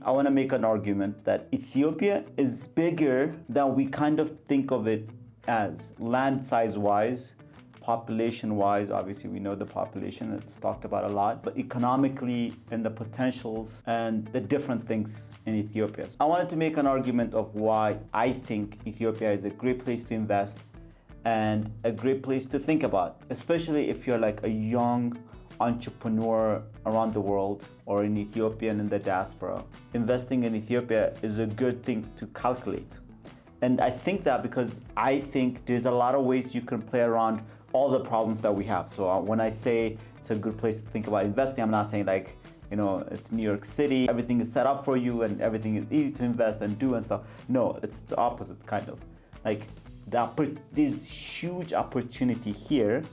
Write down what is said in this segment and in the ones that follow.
I want to make an argument that Ethiopia is bigger than we kind of think of it as, land size wise, population wise. Obviously, we know the population, it's talked about a lot, but economically and the potentials and the different things in Ethiopia. I wanted to make an argument of why I think Ethiopia is a great place to invest and a great place to think about, especially if you're like a young entrepreneur around the world or an Ethiopian in the diaspora. Investing in Ethiopia is a good thing to calculate. And I think that because I think there's a lot of ways you can play around all the problems that we have. So when I say it's a good place to think about investing, I'm not saying like, you know, it's New York City, everything is set up for you and everything is easy to invest and do and stuff. No, it's the opposite kind of. Like there's huge opportunity here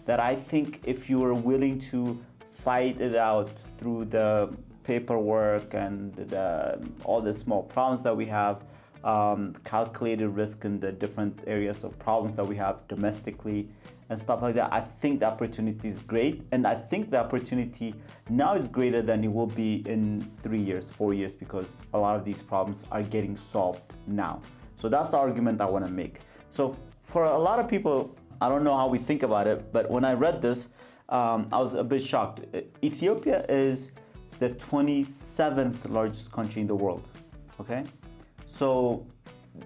that I think if you are willing to fight it out through the paperwork and all the small problems that we have, calculated risk in the different areas of problems that we have domestically and stuff like that, I think the opportunity is great. And I think the opportunity now is greater than it will be in 3 years, 4 years, because a lot of these problems are getting solved now. So that's the argument I want to make. So for a lot of people, I don't know how we think about it, but when I read this, I was a bit shocked. Ethiopia is the 27th largest country in the world, okay? So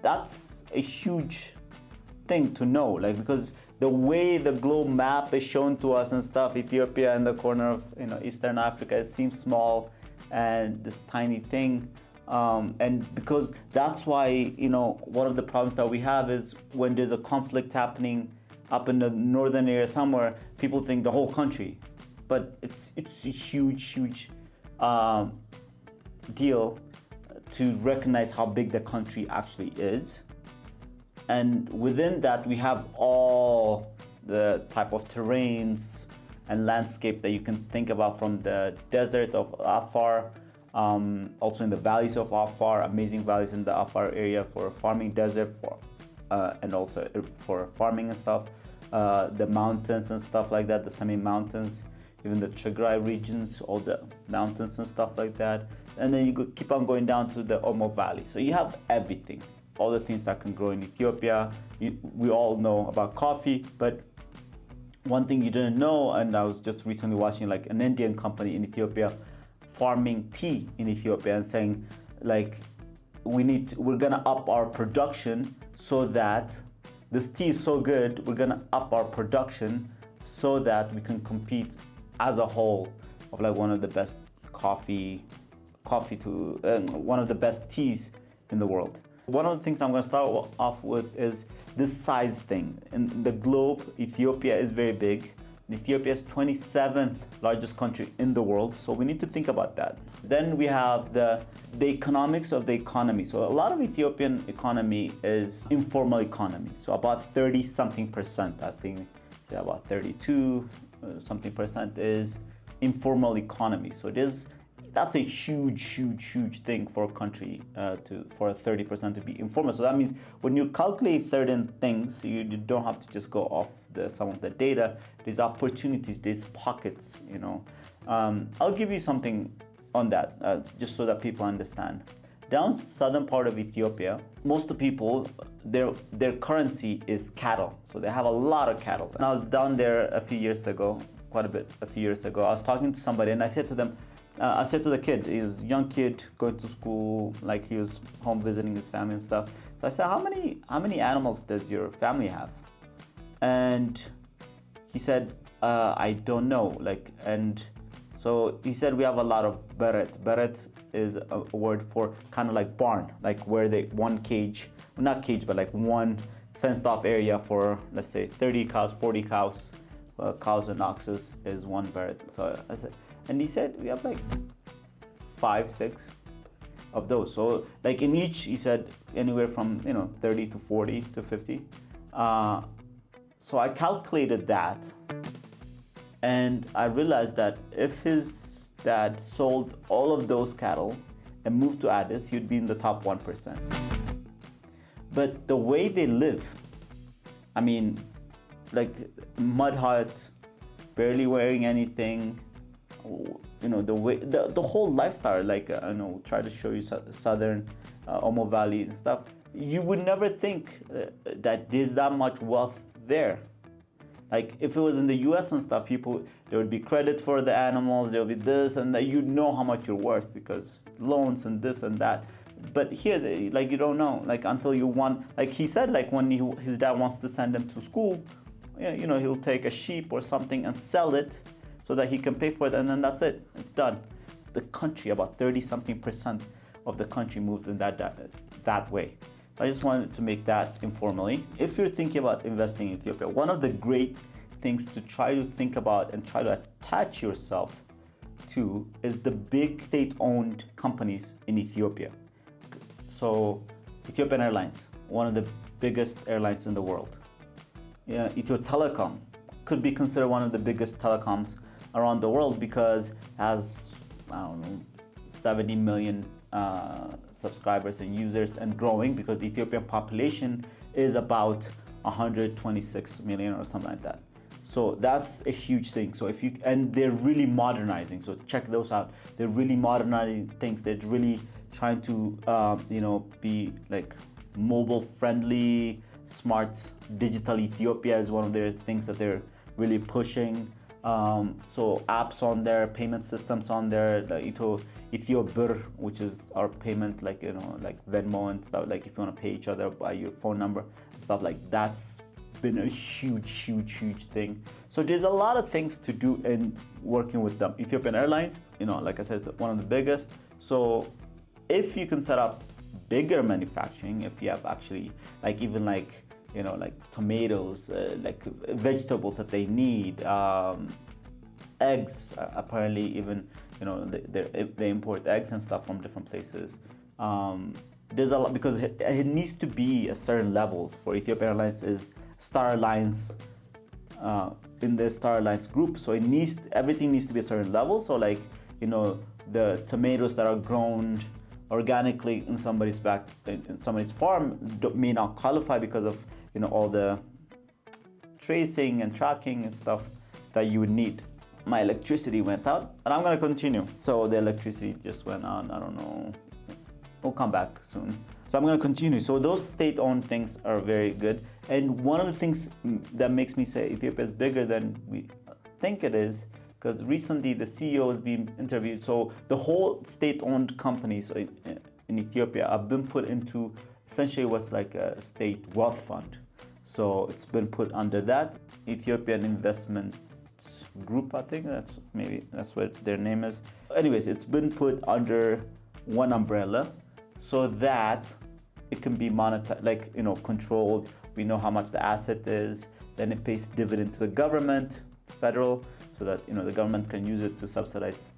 that's a huge thing to know, like, because the way the globe map is shown to us and stuff, Ethiopia in the corner of, you know, Eastern Africa, it seems small and this tiny thing. And because that's why, you know, one of the problems that we have is when there's a conflict happening up in the northern area somewhere, people think the whole country, but it's a huge deal to recognize how big the country actually is. And within that, we have all the type of terrains and landscape that you can think about, from the desert of Afar, also in the valleys of Afar, amazing valleys in the Afar area for farming, desert for and also for farming and stuff, the mountains and stuff like that, the Semi Mountains, even the Tigray regions, all the mountains and stuff like that. And then you keep on going down to the Omo Valley. So you have everything, all the things that can grow in Ethiopia. We all know about coffee, but one thing you didn't know, and I was just recently watching like an Indian company in Ethiopia farming tea in Ethiopia and saying like, we're gonna up our production so that this tea is so good, we're gonna up our production so that we can compete as a whole of like one of the best one of the best teas in the world. One of the things I'm going to start off with is this size thing. In the globe, Ethiopia is very big. Ethiopia is 27th largest country in the world, so we need to think about that. Then we have the economics of the economy. So a lot of Ethiopian economy is informal economy. So about 30-something%, I think about 32 something percent is informal economy. So that's a huge thing for a country for 30% to be informal. So that means when you calculate certain things, you don't have to just go off some of the data. There's opportunities, there's pockets, you know. I'll give you something on that, just so that people understand. Down southern part of Ethiopia, most of the people, their currency is cattle. So they have a lot of cattle. And I was down there a few years ago, I was talking to somebody and I said to them, I said to the kid, he was a young kid going to school, like he was home visiting his family and stuff. So I said, how many animals does your family have? And he said, I don't know. And so he said, we have a lot of beret. Beret is a word for kind of like barn, like where one cage, not cage, but like one fenced off area for, let's say 30 cows, 40 cows, cows and oxes is one beret. So I said, and he said, we have like 5, 6 of those. So like in each, he said anywhere from, 30 to 40 to 50. So I calculated that and I realized that if his dad sold all of those cattle and moved to Addis, he'd be in the top 1%. But the way they live, I mean, like mud hut, barely wearing anything, the way, the whole lifestyle, like, try to show you southern Omo Valley and stuff. You would never think that there's that much wealth there. Like if it was in the US and stuff, there would be credit for the animals, there would be this and that, you know how much you're worth because loans and this and that. But here, like, you don't know, like, until you want, like he said, like when his dad wants to send him to school, he'll take a sheep or something and sell it so that he can pay for it, and then that's it, it's done. The country, about 30-something% of the country moves in that way. I just wanted to make that informally. If you're thinking about investing in Ethiopia, one of the great things to try to think about and try to attach yourself to is the big state-owned companies in Ethiopia. So Ethiopian Airlines, one of the biggest airlines in the world. Ethio Telecom could be considered one of the biggest telecoms around the world because it has, 70 million subscribers and users and growing, because the Ethiopian population is about 126 million or something like that. So that's a huge thing. So and they're really modernizing. So check those out. They're really modernizing things. They're really trying to, be like mobile friendly, smart. Digital Ethiopia is one of their things that they're really pushing. So apps on there, payment systems on there, the Ethio, which is our payment, like, like Venmo and stuff, like if you want to pay each other by your phone number and stuff, like that's been a huge thing. So there's a lot of things to do in working with them. Ethiopian Airlines, like I said, is one of the biggest. So if you can set up bigger manufacturing, if you have actually like even like tomatoes, like vegetables that they need, eggs, apparently even, they import eggs and stuff from different places. There's a lot, because it needs to be a certain level. For Ethiopian Airlines is Star Alliance, in the Star Alliance group. So everything needs to be a certain level. So like, the tomatoes that are grown organically in somebody's farm may not qualify because of all the tracing and tracking and stuff that you would need. My electricity went out, and I'm gonna continue. So the electricity just went on, I don't know, we'll come back soon. So I'm gonna continue. So those state-owned things are very good. And one of the things that makes me say Ethiopia is bigger than we think it is, because recently the CEO has been interviewed. So the whole state-owned companies in Ethiopia have been put into essentially what's like a state wealth fund. So it's been put under that Ethiopian Investment Group, I think that's what their name is. Anyways, it's been put under one umbrella so that it can be monetized, like, controlled. We know how much the asset is. Then it pays dividend to the government, federal, so that the government can use it to subsidize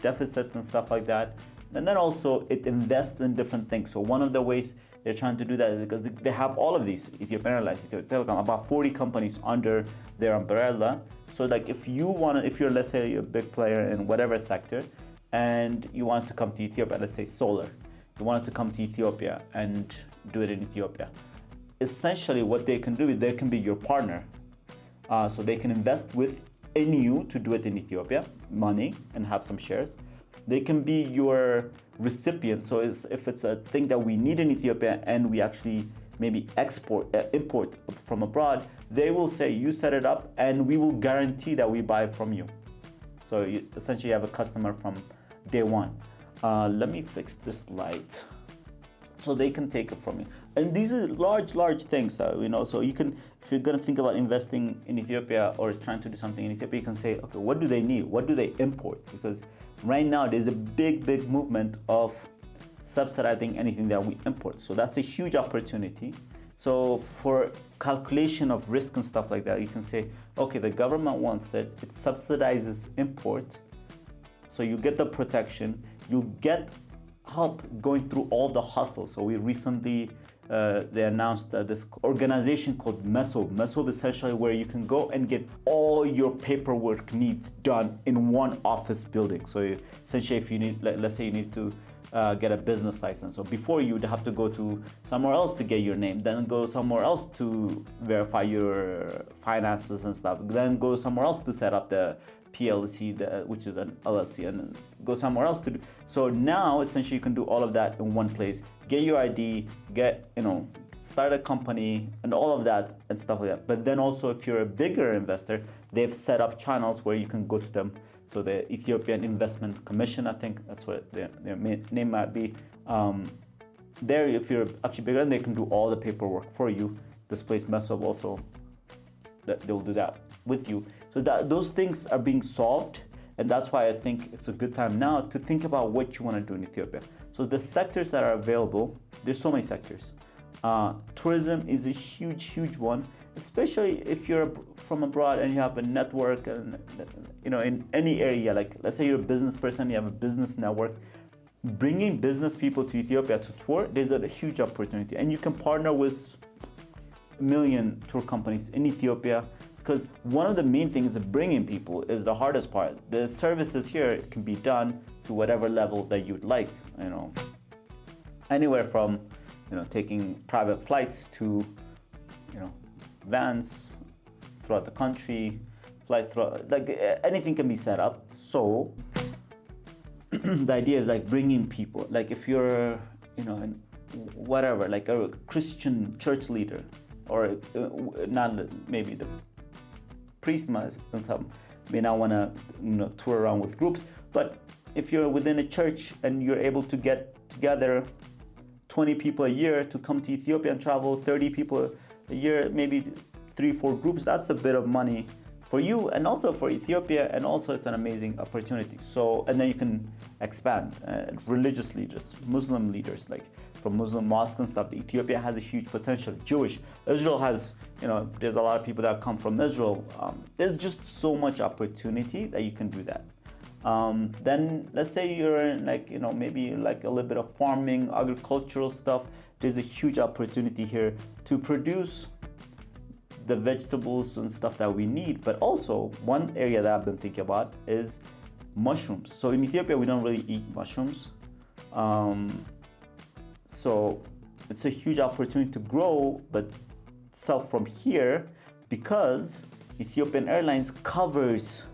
deficits and stuff like that. And then also it invests in different things. So one of the ways they're trying to do that is because they have all of these, Ethiopian Airlines, Ethio Telecom, about 40 companies under their umbrella. So like if you're, let's say, a big player in whatever sector and you want to come to Ethiopia, let's say solar, you wanted to come to Ethiopia and do it in Ethiopia. Essentially what they can do is they can be your partner. So they can invest in you to do it in Ethiopia, money, and have some shares. They can be your recipient. So if it's a thing that we need in Ethiopia and we actually maybe import from abroad, they will say, you set it up and we will guarantee that we buy from you. So essentially you have a customer from day one. Let me fix this light so they can take it from you. And these are large things, so you can, if you're gonna think about investing in Ethiopia or trying to do something in Ethiopia, you can say, okay, what do they need? What do they import? Because right now there's a big movement of subsidizing anything that we import. So that's a huge opportunity. So for calculation of risk and stuff like that, you can say, okay, the government wants it, it subsidizes import. So you get the protection, you get help going through all the hustle. So we recently, they announced this organization called MESOB. MESOB is essentially where you can go and get all your paperwork needs done in one office building. So essentially if you need, let's say you need to get a business license. So before you would have to go to somewhere else to get your name, then go somewhere else to verify your finances and stuff, then go somewhere else to set up the PLC, which is an LLC, and then go somewhere else to do. So now essentially you can do all of that in one place. Get your ID, start a company and all of that and stuff like that. But then also if you're a bigger investor, they've set up channels where you can go to them. So the Ethiopian Investment Commission, I think that's what their name might be. There, if you're actually bigger, they can do all the paperwork for you. This place, Mesob, also, they'll do that with you. So those things are being solved, and that's why I think it's a good time now to think about what you want to do in Ethiopia. So the sectors that are available, there's so many sectors. Tourism is a huge one, especially if you're from abroad and you have a network and in any area, like let's say you're a business person, you have a business network. Bringing business people to Ethiopia to tour, there's a huge opportunity, and you can partner with a million tour companies in Ethiopia, because one of the main things of bringing people is the hardest part. The services here can be done to whatever level that you'd like, anywhere from taking private flights to vans throughout the country, anything can be set up. So the idea is like bringing people, like if you're whatever, like a Christian church leader, or not maybe the priest may not want to tour around with groups, but if you're within a church and you're able to get together 20 people a year to come to Ethiopia and travel, 30 people a year, maybe 3-4 groups, that's a bit of money for you and also for Ethiopia, and also it's an amazing opportunity. So, and then you can expand religious leaders, Muslim leaders, like from Muslim mosques and stuff. Ethiopia has a huge potential. Jewish, Israel has, there's a lot of people that come from Israel. There's just so much opportunity that you can do that. Then let's say you're in maybe like a little bit of farming, agricultural stuff. There's a huge opportunity here to produce the vegetables and stuff that we need. But also one area that I've been thinking about is mushrooms. So in Ethiopia, we don't really eat mushrooms. So it's a huge opportunity to grow, but sell from here, because Ethiopian Airlines covers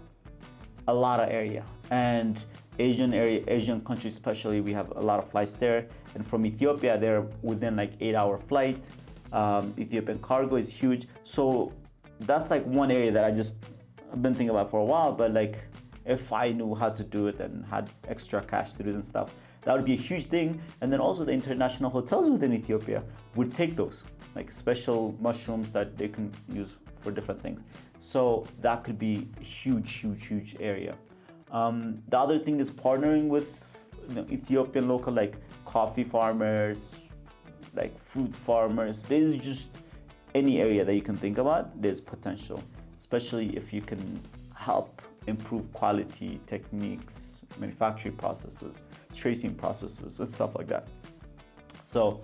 a lot of area, and Asian countries especially, we have a lot of flights there. And from Ethiopia, they're within like 8-hour flight. Ethiopian cargo is huge. So that's like one area that I've been thinking about for a while, but like if I knew how to do it and had extra cash to do it and stuff, that would be a huge thing. And then also the international hotels within Ethiopia would take those, like special mushrooms that they can use for different things. So that could be a huge area. The other thing is partnering with Ethiopian local, like coffee farmers, like fruit farmers. There's just any area that you can think about, there's potential, especially if you can help improve quality techniques, manufacturing processes, tracing processes, and stuff like that. So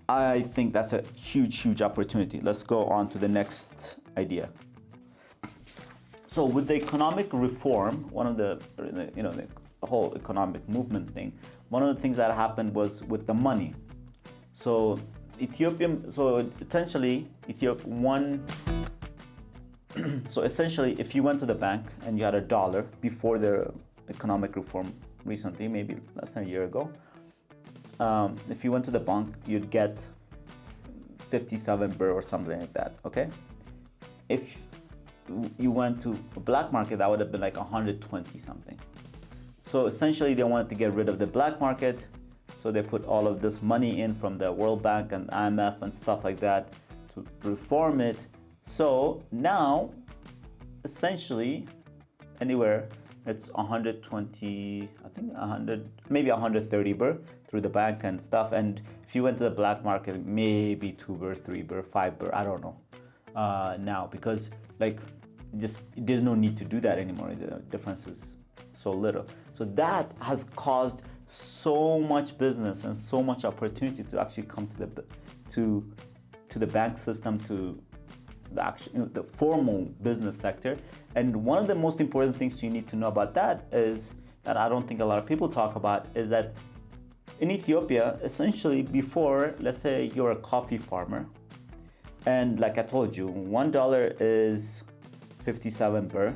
I think that's a huge opportunity. Let's go on to the next idea. So with the economic reform, one of the whole economic movement thing, one of the things that happened was with the money. So essentially if you went to the bank and you had $1 before the economic reform recently, maybe less than a year ago, if you went to the bank, you'd get 57 birr or something like that, okay? If you went to a black market, that would have been like 120 something. So essentially they wanted to get rid of the black market, so they put all of this money in from the World Bank and IMF and stuff like that to reform it. So now, essentially, anywhere it's 120, I think 100, maybe 130 birr through the bank and stuff. And if you went to the black market, maybe 2 birr, 3 birr, 5 birr, I don't know now, because like there's no need to do that anymore. The difference is so little. So that has caused so much business and so much opportunity to actually come to the bank system, to the formal business sector. And one of the most important things you need to know about that is, that I don't think a lot of people talk about, is that in Ethiopia, essentially before, let's say you're a coffee farmer, and like I told you, $1 is 57 birr.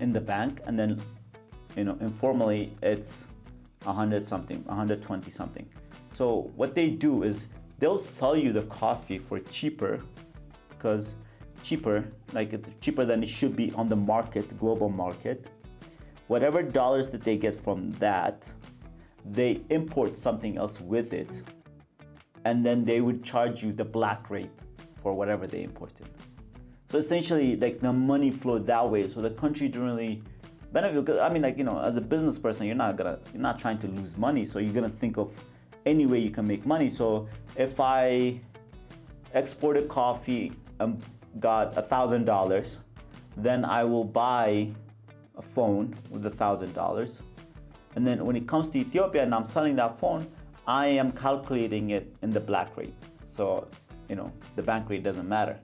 in the bank, and then informally it's 100 something, 120 something. So what they do is they'll sell you the coffee for cheaper, because like it's cheaper than it should be on the market, global market. Whatever dollars that they get from that, they import something else with it, and then they would charge you the black rate for whatever they imported. So essentially, like, the money flowed that way. So the country didn't really benefit. Because I mean, like, as a business person, you're not trying to lose money. So you're gonna think of any way you can make money. So if I exported coffee and got $1,000, then I will buy a phone with $1,000. And then when it comes to Ethiopia and I'm selling that phone, I am calculating it in the black rate. So, the bank rate doesn't matter.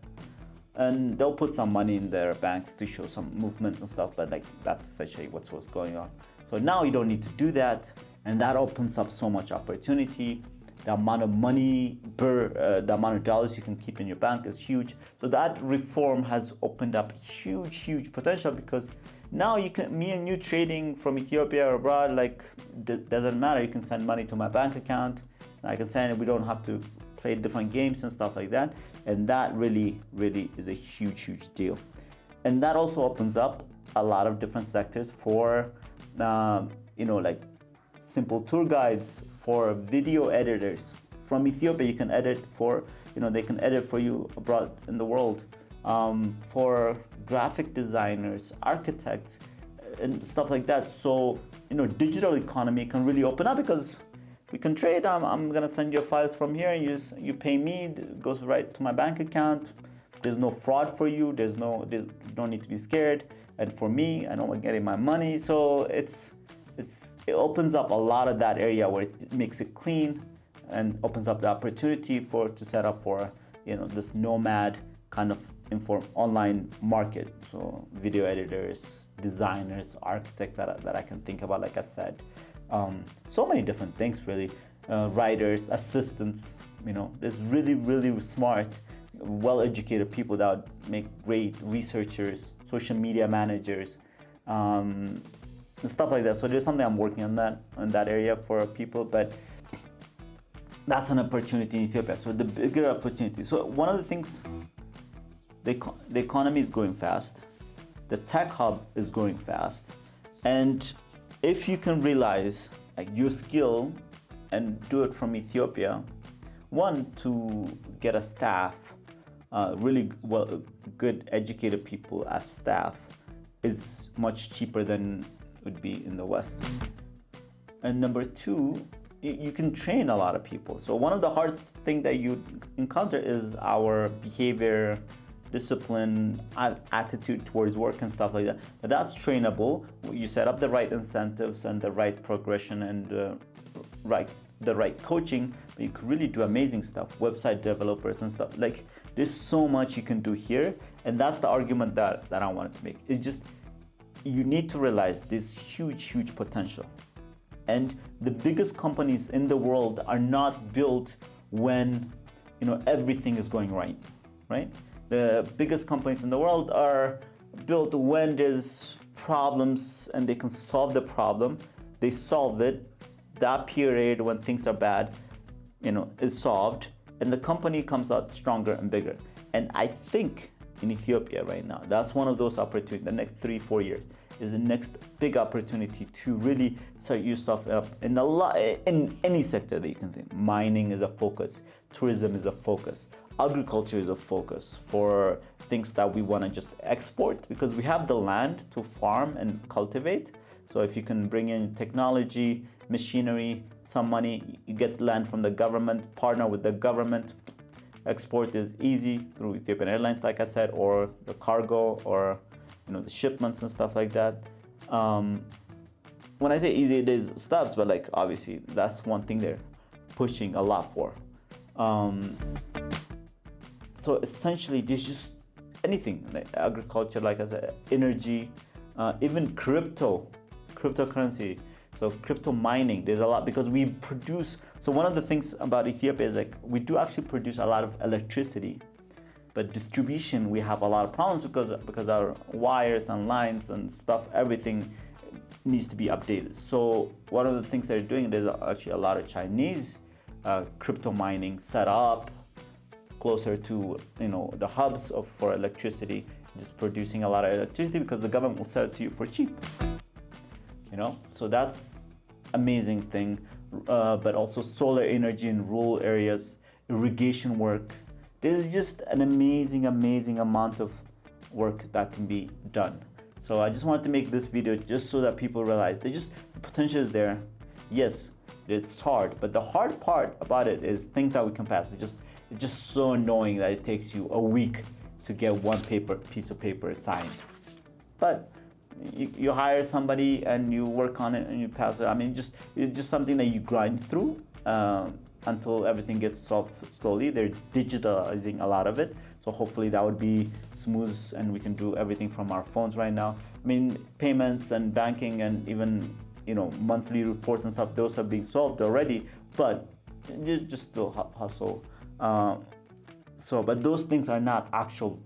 And they'll put some money in their banks to show some movement and stuff, but like, that's essentially what's going on. So now you don't need to do that, and that opens up so much opportunity. The amount of money the amount of dollars you can keep in your bank is huge. So that reform has opened up huge potential, because now me and you trading from Ethiopia or abroad, like, doesn't matter. You can send money to my bank account, and I can send it. We don't have to play different games and stuff like that. And that really is a huge deal. And that also opens up a lot of different sectors for, like simple tour guides, for video editors. From Ethiopia, you can edit for, they can edit for you abroad in the world. For graphic designers, architects, and stuff like that. So, digital economy can really open up, because we can trade. I'm gonna send you files from here, and you pay me. It goes right to my bank account. There's no fraud for you. You don't need to be scared. And for me, I know I'm getting my money. So it opens up a lot of that area where it makes it clean, and opens up the opportunity to set up for this nomad kind of online market. So video editors, designers, architects that I can think about, like I said. So many different things, really. Writers, assistants, there's really smart, well-educated people that would make great researchers, social media managers, and stuff like that. So there's something I'm working on that area for people, but that's an opportunity in Ethiopia. So the bigger opportunity. So one of the things, the economy is growing fast, the tech hub is growing fast, and if you can realize like your skill and do it from Ethiopia, one, to get a staff, really good educated people as staff, is much cheaper than it would be in the West. And number two, you can train a lot of people. So one of the hard things that you encounter is our behavior, discipline, attitude towards work and stuff like that. But that's trainable. You set up the right incentives and the right progression and the right coaching, but you can really do amazing stuff. Website developers and stuff. Like, there's so much you can do here, and that's the argument that I wanted to make. It's just, you need to realize this huge potential. And the biggest companies in the world are not built when everything is going right? The biggest companies in the world are built when there's problems and they can solve the problem. They solve it. That period when things are bad, is solved, and the company comes out stronger and bigger. And I think in Ethiopia right now, that's one of those opportunities. The next 3-4 years is the next big opportunity to really set yourself up in any sector that you can think. Mining is a focus. Tourism is a focus. Agriculture is a focus for things that we want to just export, because we have the land to farm and cultivate. So if you can bring in technology, machinery, some money, you get land from the government, partner with the government. Export is easy through Ethiopian Airlines, like I said, or the cargo, or the shipments and stuff like that. When I say easy, it is steps, but like obviously that's one thing they're pushing a lot for. So essentially, there's just anything like agriculture, like I said, energy, even cryptocurrency. So crypto mining, there's a lot, because we produce. So one of the things about Ethiopia is like we do actually produce a lot of electricity, But distribution, we have a lot of problems because our wires and lines and stuff, everything needs to be updated. So one of the things they're doing, there's actually a lot of Chinese crypto mining set up closer to the hubs for electricity, just producing a lot of electricity because the government will sell it to you for cheap. So that's amazing thing. But also solar energy in rural areas, irrigation work. There's just an amazing amount of work that can be done. So I just wanted to make this video just so that people realize the potential is there. Yes, it's hard, but the hard part about it is things that we can pass. It's just so annoying that it takes you a week to get one piece of paper signed. But you hire somebody and you work on it and you pass it. I mean, it's just something that you grind through until everything gets solved slowly. They're digitalizing a lot of it, so hopefully that would be smooth and we can do everything from our phones right now. I mean, payments and banking and even monthly reports and stuff, those are being solved already, but just still hustle. But those things are not actual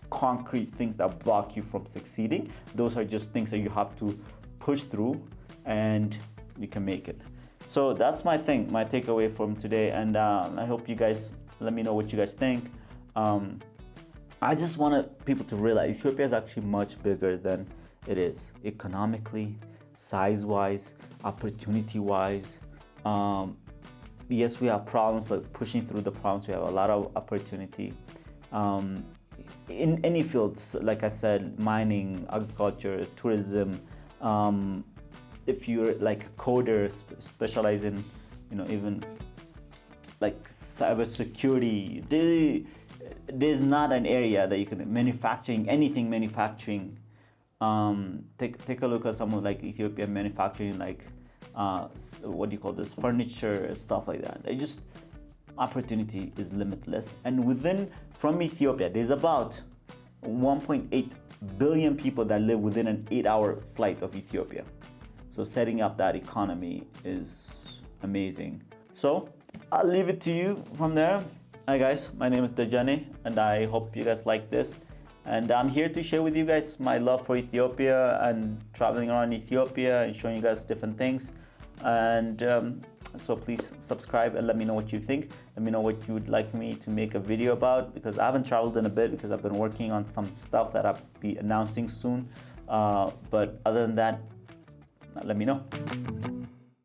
concrete things that block you from succeeding. Those are just things that you have to push through and you can make it. So that's my takeaway from today, and I hope you guys let me know what you guys think. I just wanted people to realize Ethiopia is actually much bigger than it is, economically, size-wise, opportunity-wise. Yes, we have problems, but pushing through the problems, we have a lot of opportunity. In any fields, like I said, mining, agriculture, tourism, if you're like a coder, specialize in, even like cybersecurity, there's not an area that you can anything manufacturing. Take a look at someone like Ethiopian manufacturing, like what do you call this, furniture, stuff like that. Opportunity is limitless, and from Ethiopia, there's about 1.8 billion people that live within an 8-hour flight of Ethiopia. So setting up that economy is amazing. So I'll leave it to you from there. Hi guys, my name is Dejene, and I hope you guys like this. And I'm here to share with you guys my love for Ethiopia and traveling around Ethiopia and showing you guys different things. And so please subscribe and let me know what you think. Let me know what you would like me to make a video about, because I haven't traveled in a bit because I've been working on some stuff that I'll be announcing soon. But other than that, let me know.